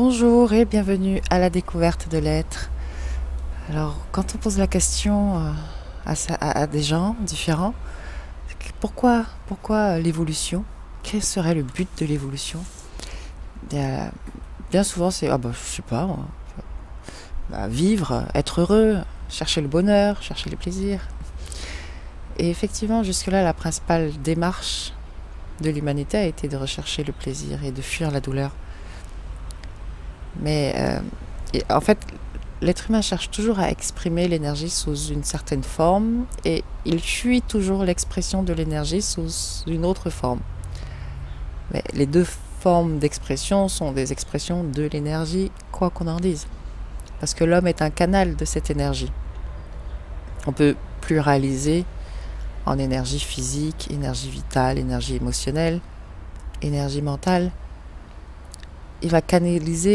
Bonjour et bienvenue à la découverte de l'être. Alors, quand on pose la question à des gens différents, pourquoi l'évolution? Quel serait le but de l'évolution? Bien, bien souvent, c'est, je sais pas, moi, vivre, être heureux, chercher le bonheur, chercher le plaisir. Et effectivement, jusque-là, la principale démarche de l'humanité a été de rechercher le plaisir et de fuir la douleur. Mais en fait, l'être humain cherche toujours à exprimer l'énergie sous une certaine forme et il fuit toujours l'expression de l'énergie sous une autre forme. Mais les deux formes d'expression sont des expressions de l'énergie, quoi qu'on en dise. Parce que l'homme est un canal de cette énergie. On peut pluraliser en énergie physique, énergie vitale, énergie émotionnelle, énergie mentale. Il va canaliser,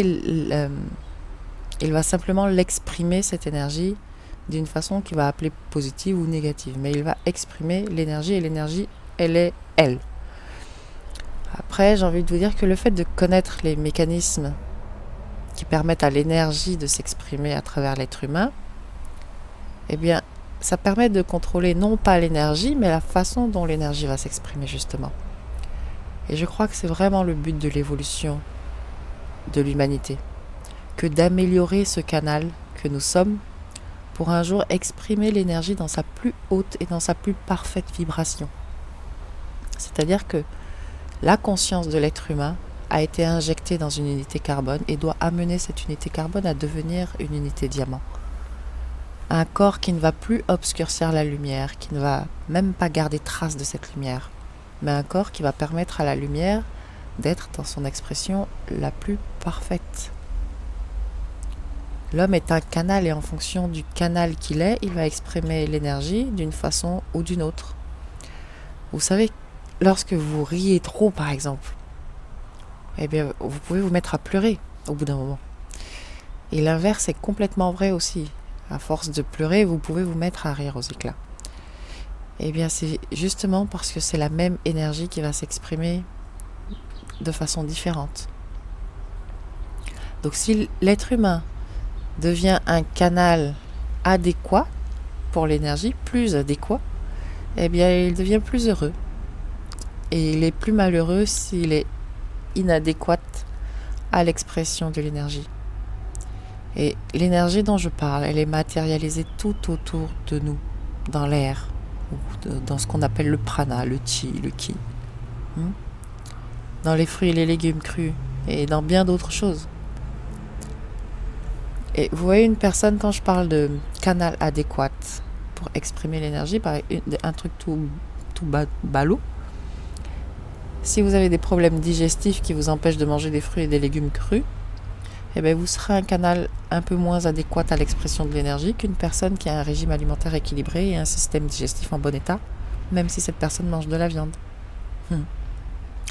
il va simplement l'exprimer, cette énergie, d'une façon qu'il va appeler positive ou négative. Mais il va exprimer l'énergie et l'énergie, elle est elle. Après, j'ai envie de vous dire que le fait de connaître les mécanismes qui permettent à l'énergie de s'exprimer à travers l'être humain, eh bien, ça permet de contrôler non pas l'énergie, mais la façon dont l'énergie va s'exprimer justement. Et je crois que c'est vraiment le but de l'évolution de l'humanité, que d'améliorer ce canal que nous sommes pour un jour exprimer l'énergie dans sa plus haute et dans sa plus parfaite vibration. C'est-à-dire que la conscience de l'être humain a été injectée dans une unité carbone et doit amener cette unité carbone à devenir une unité diamant. Un corps qui ne va plus obscurcir la lumière, qui ne va même pas garder trace de cette lumière, mais un corps qui va permettre à la lumière d'être dans son expression la plus parfaite. L'homme est un canal et en fonction du canal qu'il est, il va exprimer l'énergie d'une façon ou d'une autre. Vous savez, lorsque vous riez trop par exemple, eh bien vous pouvez vous mettre à pleurer au bout d'un moment. Et l'inverse est complètement vrai aussi. À force de pleurer, vous pouvez vous mettre à rire aux éclats. Eh bien c'est justement parce que c'est la même énergie qui va s'exprimer de façon différente. Donc si l'être humain devient un canal adéquat pour l'énergie, plus adéquat, eh bien il devient plus heureux. Et il est plus malheureux s'il est inadéquat à l'expression de l'énergie. Et l'énergie dont je parle, elle est matérialisée tout autour de nous, dans l'air, ou dans ce qu'on appelle le prana, le chi, le ki. Dans les fruits et les légumes crus, et dans bien d'autres choses. Et vous voyez une personne, quand je parle de canal adéquat pour exprimer l'énergie, par un truc tout ballot, si vous avez des problèmes digestifs qui vous empêchent de manger des fruits et des légumes crus, eh bien vous serez un canal un peu moins adéquat à l'expression de l'énergie qu'une personne qui a un régime alimentaire équilibré et un système digestif en bon état, même si cette personne mange de la viande.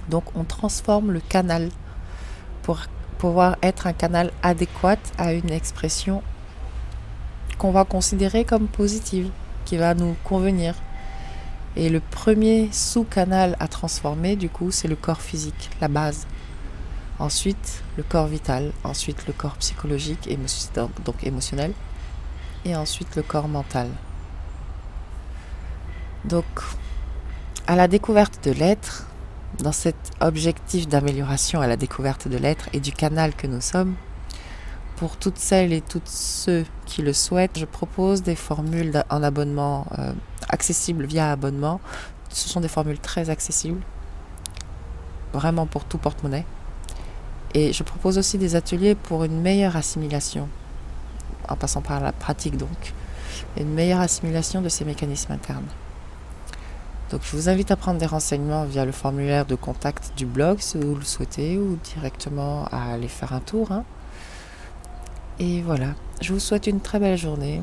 Donc on transforme le canal pour pouvoir être un canal adéquat à une expression qu'on va considérer comme positive, qui va nous convenir. Et le premier sous-canal à transformer, du coup, c'est le corps physique, la base. Ensuite, le corps vital, ensuite le corps psychologique, donc émotionnel, et ensuite le corps mental. Donc, à la découverte de l'être, dans cet objectif d'amélioration à la découverte de l'être et du canal que nous sommes, pour toutes celles et tous ceux qui le souhaitent, je propose des formules en abonnement accessibles via abonnement. Ce sont des formules très accessibles, vraiment pour tout porte-monnaie. Et je propose aussi des ateliers pour une meilleure assimilation, en passant par la pratique donc, une meilleure assimilation de ces mécanismes internes. Donc je vous invite à prendre des renseignements via le formulaire de contact du blog si vous le souhaitez, ou directement à aller faire un tour. Et voilà, je vous souhaite une très belle journée.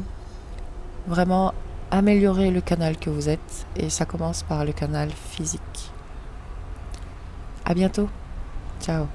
Vraiment, améliorez le canal que vous êtes, et ça commence par le canal physique. À bientôt, ciao.